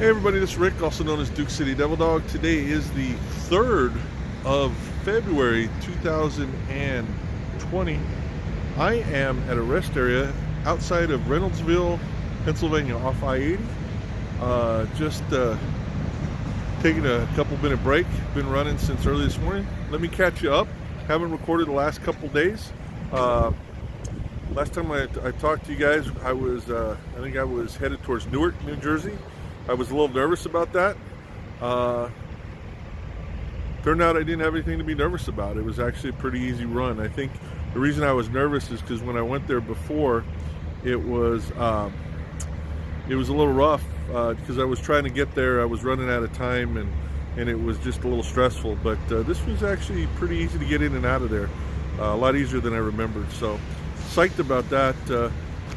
Hey everybody, this is Rick, also known as Duke City Devil Dog. Today is the 3rd of February 2020. I am at a rest area outside of Reynoldsville, Pennsylvania, off I-80. Just taking a couple minute break. Been running since early this morning. Let me catch you up. Haven't recorded the last couple days. Last time I talked to you guys, I think I was headed towards Newark, New Jersey. I was a little nervous about that. Turned out I didn't have anything to be nervous about. It was actually a pretty easy run. I think the reason I was nervous is because when I went there before, it was a little rough because I was trying to get there. I was running out of time and it was just a little stressful. But this was actually pretty easy to get in and out of there. A lot easier than I remembered. So psyched about that.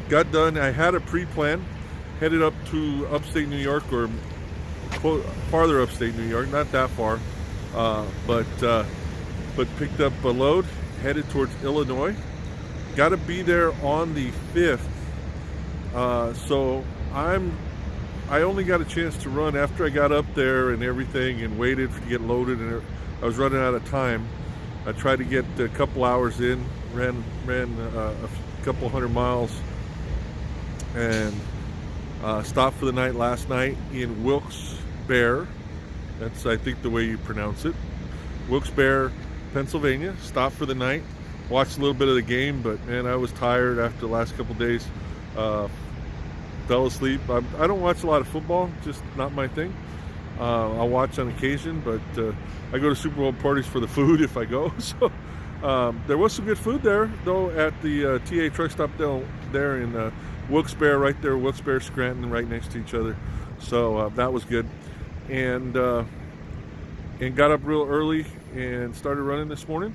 Got done. I had a pre-plan. Headed up to upstate New York, or farther upstate New York, not that far, but picked up a load, headed towards Illinois. Got to be there on the 5th, so I only got a chance to run after I got up there and everything, and waited to get loaded, and I was running out of time. I tried to get a couple hours in, ran a couple hundred miles, and stopped for the night last night in Wilkes-Barre. That's, I think, the way you pronounce it. Wilkes-Barre, Pennsylvania. Stopped for the night. Watched a little bit of the game, but man, I was tired after the last couple days. Fell asleep. I don't watch a lot of football, just not my thing. I'll watch on occasion, but I go to Super Bowl parties for the food if I go. So there was some good food there, though, at the TA truck stop there in Wilkes-Barre, right there, Wilkes-Barre, Scranton, right next to each other. So that was good, and got up real early and started running this morning.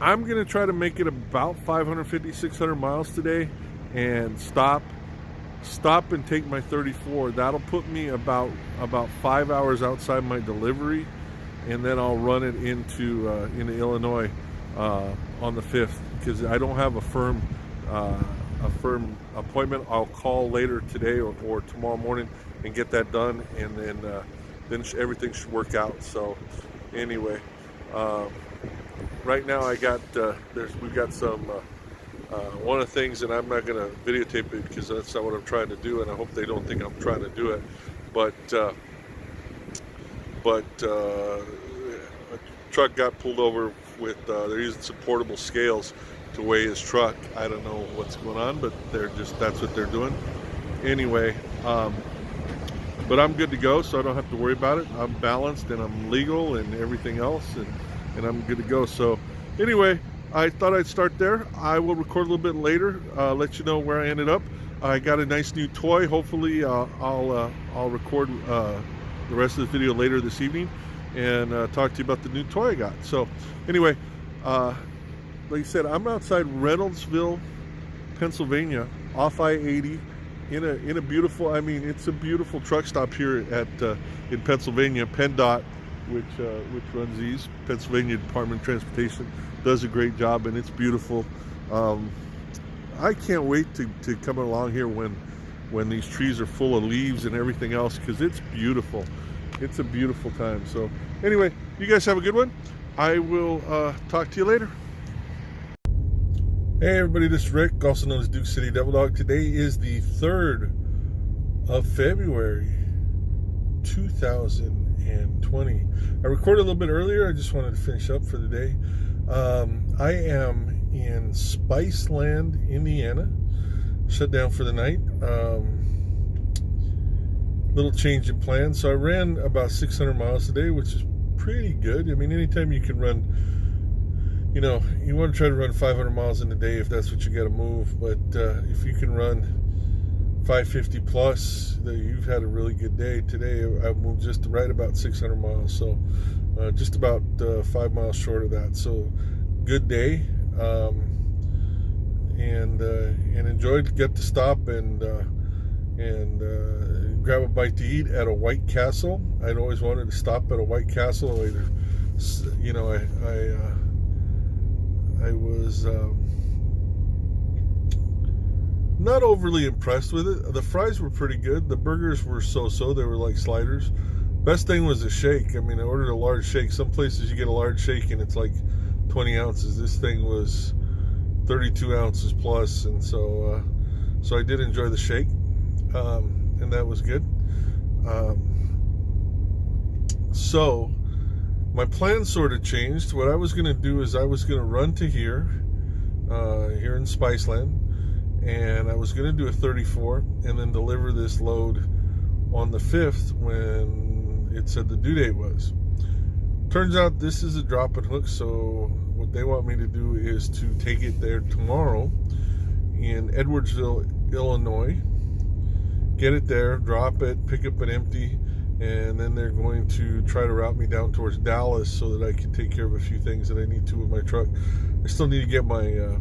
I'm gonna try to make it about 550-600 miles today, and stop and take my 34. That'll put me about 5 hours outside my delivery, and then I'll run it into Illinois on the 5th, because I don't have a firm appointment. I'll call later today or tomorrow morning and get that done, and then everything should work out. So anyway, right now we've got some one of the things, and I'm not going to videotape it because that's not what I'm trying to do, and I hope they don't think I'm trying to do it, but a truck got pulled over with they're using some portable scales to weigh his truck. I don't know what's going on, but that's what they're doing. Anyway, but I'm good to go, so I don't have to worry about it. I'm balanced and I'm legal and everything else, and I'm good to go. So anyway, I thought I'd start there. I will record a little bit later, let you know where I ended up. I got a nice new toy. Hopefully I'll record the rest of the video later this evening and talk to you about the new toy I got. So anyway, like I said, I'm outside Reynoldsville, Pennsylvania, off I-80, in a beautiful, it's a beautiful truck stop here in Pennsylvania. PennDOT, which runs these, Pennsylvania Department of Transportation, does a great job, and it's beautiful. I can't wait to come along here when these trees are full of leaves and everything else, because it's beautiful. It's a beautiful time. So anyway, you guys have a good one. I will talk to you later. Hey everybody, this is Rick, also known as Duke City Devil Dog. Today is the 3rd of February 2020. I recorded a little bit earlier. I just wanted to finish up for the day. I am in Spiceland, Indiana. Shut down for the night. Little change in plans. So I ran about 600 miles today, which is pretty good. Anytime you can run, you want to try to run 500 miles in a day if that's what you got to move. But if you can run 550 plus, you've had a really good day. Today I moved just right about 600 miles, so just about 5 miles short of that. So good day, and enjoyed. Got to stop and grab a bite to eat at a White Castle. I'd always wanted to stop at a White Castle. I was Not overly impressed with it. The fries were pretty good. The burgers were so-so. They were like sliders. Best thing was the shake. I mean, I ordered a large shake. Some places you get a large shake and it's like 20 ounces. This thing was 32 ounces plus, and so I did enjoy the shake, and that was good. So my plan sort of changed. What I was going to do is I was going to run to here in Spiceland, and I was going to do a 34 and then deliver this load on the 5th when it said the due date was. Turns out this is a drop and hook, so what they want me to do is to take it there tomorrow in Edwardsville, Illinois, get it there, drop it, pick up an empty, and then they're going to try to route me down towards Dallas so that I can take care of a few things that I need to with my truck. I still need to get my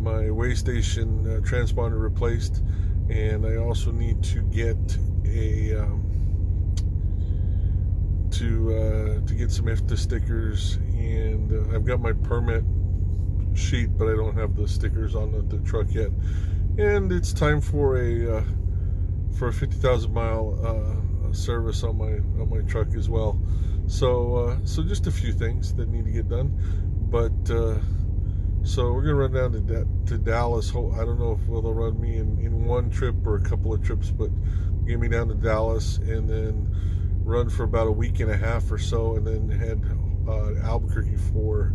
my way station transponder replaced, and I also need to get a to get some IFTA stickers, and I've got my permit sheet, but I don't have the stickers on the truck yet. And it's time for a 50,000 mile service on my truck as well. So just a few things that need to get done, but so we're gonna run down to Dallas. I don't know if they'll run me in one trip or a couple of trips, but get me down to Dallas and then run for about a week and a half or so, and then head Albuquerque for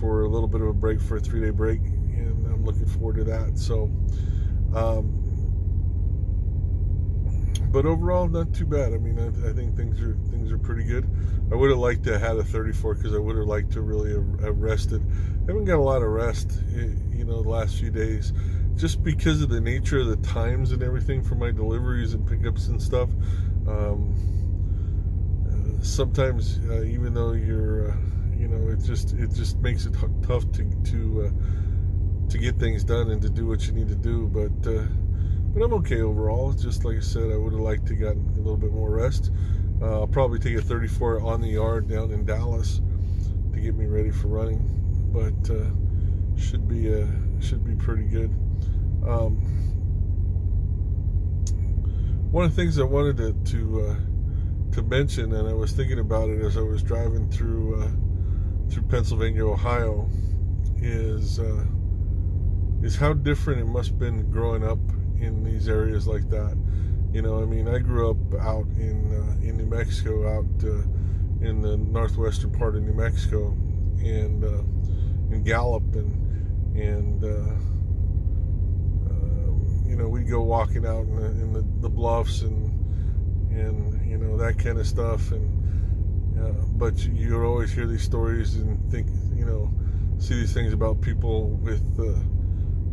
a little bit of a break, for a 3-day break, and I'm looking forward to that. So but overall, not too bad. I mean, I think things are pretty good. I would have liked to have had a 34 because I would have liked to really have rested. I haven't got a lot of rest, the last few days, just because of the nature of the times and everything for my deliveries and pickups and stuff. Sometimes, even though you're, it just makes it tough to get things done and to do what you need to do. But I'm okay overall. Just like I said, I would have liked to gotten a little bit more rest. I'll probably take a 34 on the yard down in Dallas to get me ready for running, but should be pretty good. One of the things I wanted to mention, and I was thinking about it as I was driving through Pennsylvania, Ohio, is how different it must have been growing up in these areas like that. I mean, I grew up out in New Mexico, out in the northwestern part of New Mexico, and in Gallup, and we'd go walking out in the bluffs and that kind of stuff, and but you always hear these stories and think, see these things about people with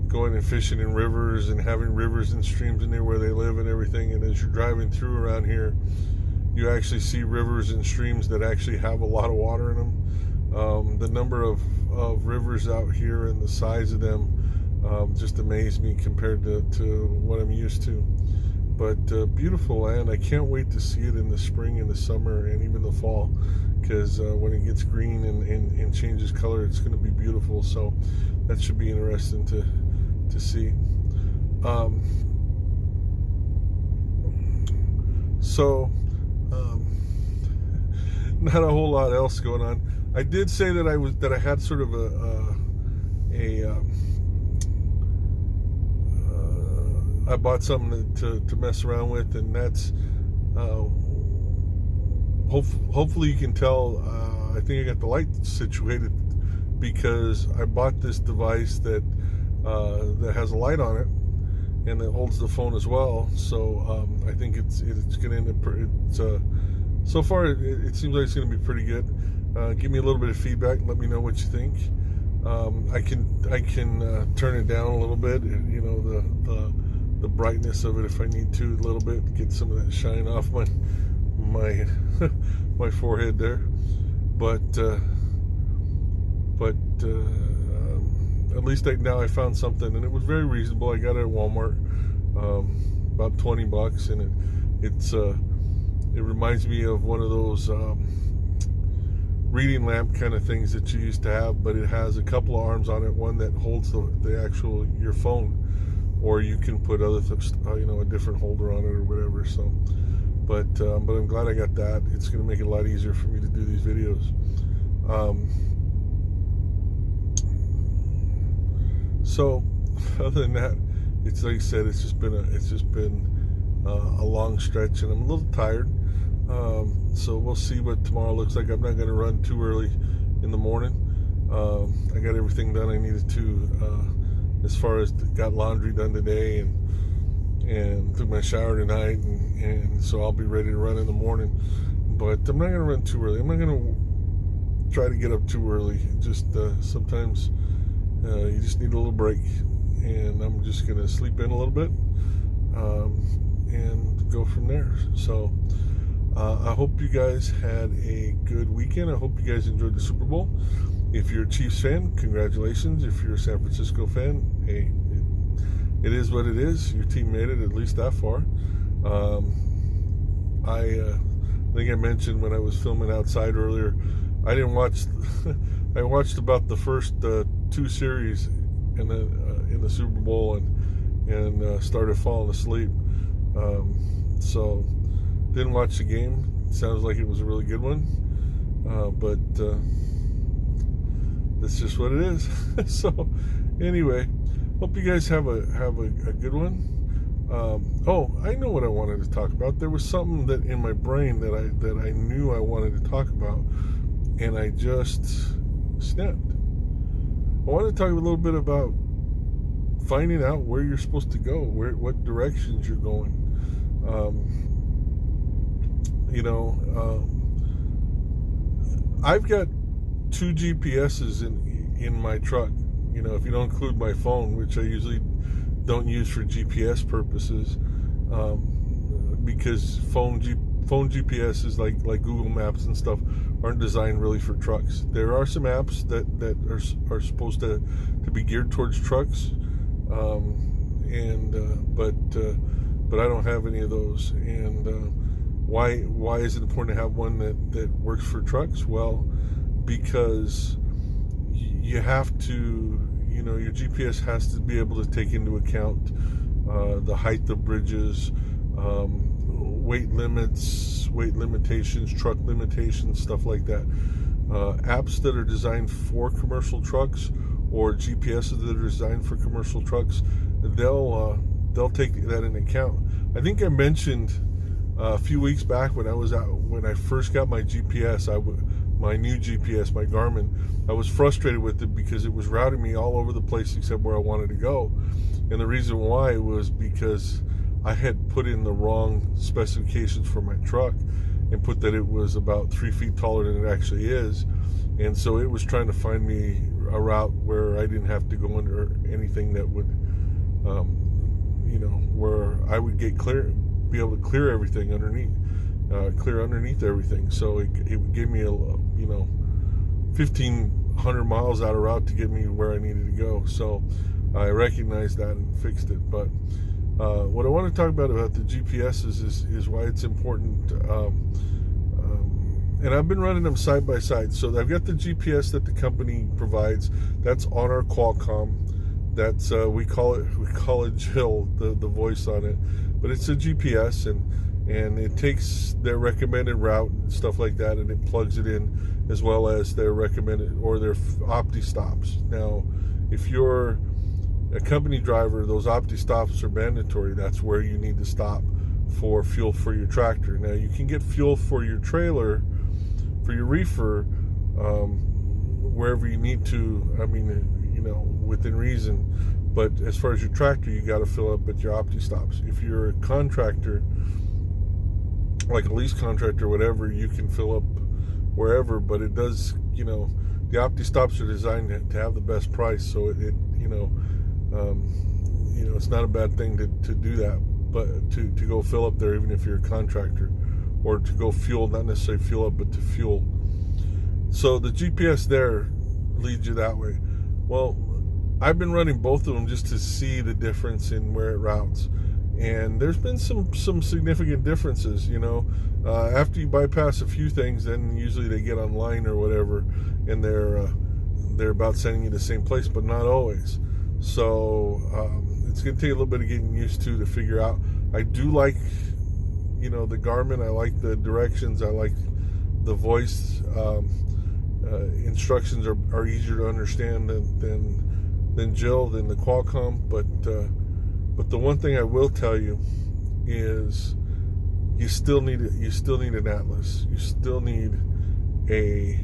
going and fishing in rivers and having rivers and streams in there where they live and everything. And as you're driving through around here, you actually see rivers and streams that actually have a lot of water in them. The number of rivers out here and the size of them just amaze me compared to what I'm used to. But beautiful land. I can't wait to see it in the spring and the summer and even the fall, because when it gets green and changes color, it's going to be beautiful. So that should be interesting to see. Not a whole lot else going on. I did say that I had sort of I bought something to mess around with, and that's hopefully you can tell. I think I got the light situated because I bought this device that has a light on it and that holds the phone as well. So I think it's going to end up. So far it seems like it's going to be pretty good. Give me a little bit of feedback. Let me know what you think. I can turn it down a little bit. The brightness of it if I need to a little bit, get some of that shine off my my forehead there. But at least now I found something, and it was very reasonable. I got it at Walmart, about $20, and it reminds me of one of those reading lamp kind of things that you used to have, but it has a couple of arms on it. One that holds the actual your phone, or you can put other a different holder on it or whatever. So, but I'm glad I got that. It's going to make it a lot easier for me to do these videos. So, other than that, it's like I said, it's just been a long stretch, and I'm a little tired. So we'll see what tomorrow looks like. I'm not going to run too early in the morning. I got everything done I needed to, as far as got laundry done today, and took my shower tonight, and so I'll be ready to run in the morning. But I'm not going to run too early. I'm not going to try to get up too early. Just sometimes you just need a little break, and I'm just going to sleep in a little bit and go from there. So I hope you guys had a good weekend. I hope you guys enjoyed the Super Bowl. If you're a Chiefs fan, congratulations. If you're a San Francisco fan, hey, it is what it is. Your team made it at least that far. I think I mentioned when I was filming outside earlier, I didn't watch. I watched about the first two series in the Super Bowl and started falling asleep. So didn't watch the game. Sounds like it was a really good one, but that's just what it is. So anyway, hope you guys have a good one. I know what I wanted to talk about. There was something that in my brain that I knew I wanted to talk about, and I just snapped. I want to talk a little bit about finding out where you're supposed to go, what directions you're going. I've got 2 GPSs in my truck. If you don't include my phone, which I usually don't use for GPS purposes, because phone GPSs like Google Maps and stuff aren't designed really for trucks. There are some apps that are supposed to be geared towards trucks, but I don't have any of those. And why is it important to have one that works for trucks? Well, because you have to, your GPS has to be able to take into account the height of bridges, weight limitations, truck limitations, stuff like that. Apps that are designed for commercial trucks, or GPSs that are designed for commercial trucks, they'll take that into account. I think I mentioned a few weeks back when I first got my GPS, my new GPS, my Garmin, I was frustrated with it because it was routing me all over the place except where I wanted to go. And the reason why was because I had put in the wrong specifications for my truck and put that it was about 3 feet taller than it actually is. And so it was trying to find me a route where I didn't have to go under anything that would, where I would be able to clear everything underneath, clear underneath everything. So it gave me 1,500 miles out of route to get me where I needed to go. So I recognized that and fixed it. But what I want to talk about the GPS is why it's important. And I've been running them side by side. So I've got the GPS that the company provides. That's on our Qualcomm. That's we call it Jill, the voice on it. But it's a GPS, and it takes their recommended route and stuff like that, and it plugs it in, as well as their recommended or their Opti stops. Now, if you're a company driver, those Opti stops are mandatory. That's where you need to stop for fuel for your tractor. Now, you can get fuel for your trailer, for your reefer, wherever you need to. I mean, within reason. But as far as your tractor, you got to fill up at your Opti stops. If you're a contractor, like a lease contractor or whatever, you can fill up wherever. But it does, the Opti stops are designed to have the best price. So it's not a bad thing to do that, but to go fill up there, even if you're a contractor, or to go fuel, not necessarily fuel up, but to fuel. So the GPS there leads you that way. Well, I've been running both of them just to see the difference in where it routes, and there's been some significant differences. After you bypass a few things, then usually they get online or whatever, and they're about sending you to the same place, but not always. So it's going to take a little bit of getting used to figure out. I do like, the Garmin. I like the directions. I like the voice. Instructions are easier to understand than Jill, than the Qualcomm. But the one thing I will tell you is you still need an Atlas. You still need a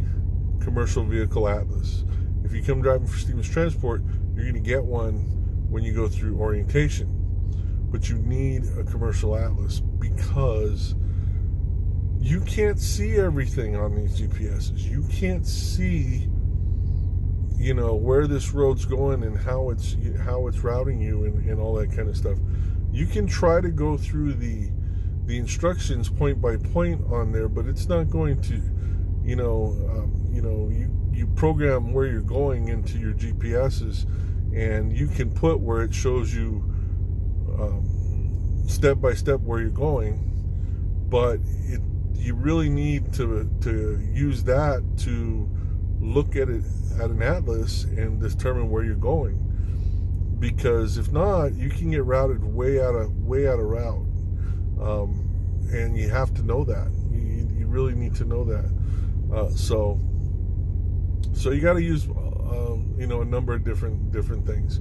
commercial vehicle Atlas. If you come driving for Stevens Transport, you're going to get one when you go through orientation. But you need a commercial Atlas because you can't see everything on these GPSs. You can't see, where this road's going and how it's routing you and all that kind of stuff. You can try to go through the instructions point by point on there, but it's not going to, you program where you're going into your GPSs, and you can put where it shows you step by step where you're going, but you really need to use that to look at it at an Atlas and determine where you're going, because if not, you can get routed way out of route, and you have to know that. You really need to know that. So you got to use a number of different things.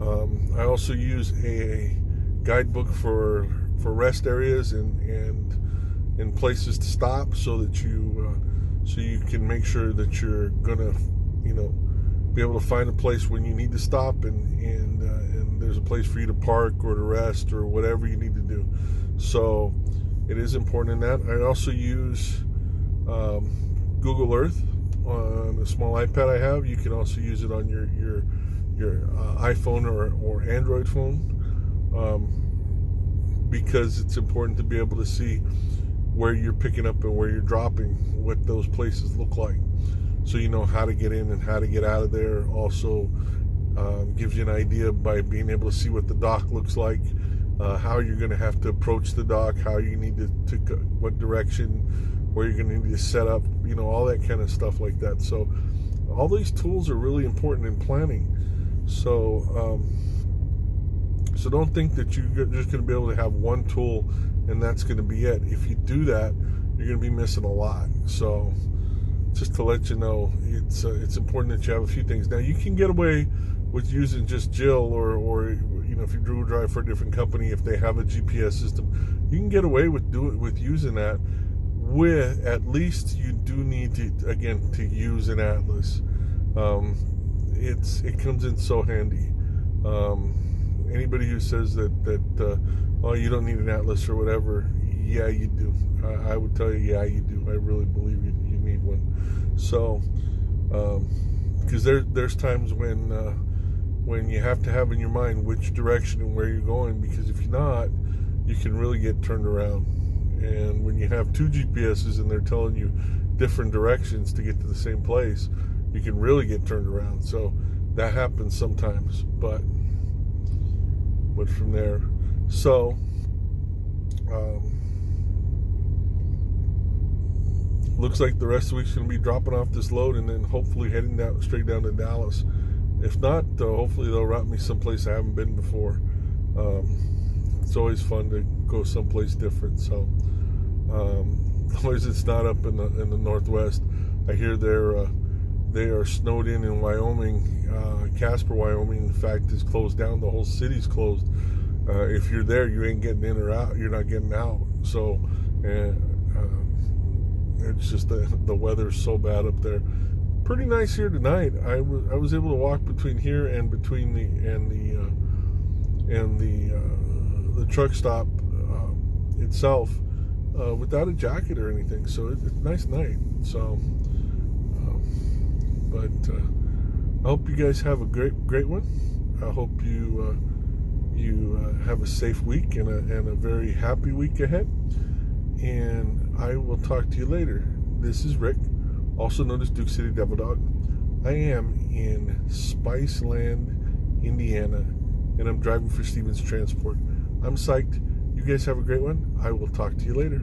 I also use a guidebook for rest areas and places to stop, so that you can make sure that you're gonna be able to find a place when you need to stop, and there's a place for you to park or to rest or whatever you need to do. So it is important in that. I also use Google Earth on a small iPad I have. You can also use it on your iPhone or Android phone, because it's important to be able to see where you're picking up and where you're dropping, what those places look like, so you know how to get in and how to get out of there. Also gives you an idea by being able to see what the dock looks like, how you're going to have to approach the dock, how you need to go, what direction, where you're going to need to set up, all that kind of stuff like that. So all these tools are really important in planning. So don't think that you're just going to be able to have one tool and that's going to be it. If you do that, you're going to be missing a lot. So just to let you know, it's important that you have a few things. Now, you can get away with using just Jill, or if you drive for a different company, if they have a GPS system, you can get away with using that. With at least, you do need to use an Atlas. It comes in so handy. Anybody who says that you don't need an Atlas or whatever, yeah, you do. I would tell you, yeah, you do. I really believe you need one. So, because there's times when you have to have in your mind which direction and where you're going, because if you're not, you can really get turned around. And when you have two GPSs and they're telling you different directions to get to the same place, you can really get turned around. So that happens sometimes, but from there. So looks like the rest of the week's going to be dropping off this load and then hopefully heading straight down to Dallas. If not, hopefully they'll route me someplace I haven't been before. It's always fun to go someplace different. So as long as it's not up in the Northwest. I hear they are snowed in Wyoming. Casper, Wyoming, in fact, is closed down. The whole city's closed. If you're there, you ain't getting in or out. You're not getting out. So it's just the weather's so bad up there. Pretty nice here tonight. I was able to walk between here and between the truck stop itself without a jacket or anything. So it's a nice night. So, but I hope you guys have a great one. I hope you have a safe week and a very happy week ahead. And I will talk to you later. This is Rick, also known as Duke City Devil Dog. I am in Spiceland, Indiana, and I'm driving for Stevens Transport. I'm psyched. You guys have a great one. I will talk to you later.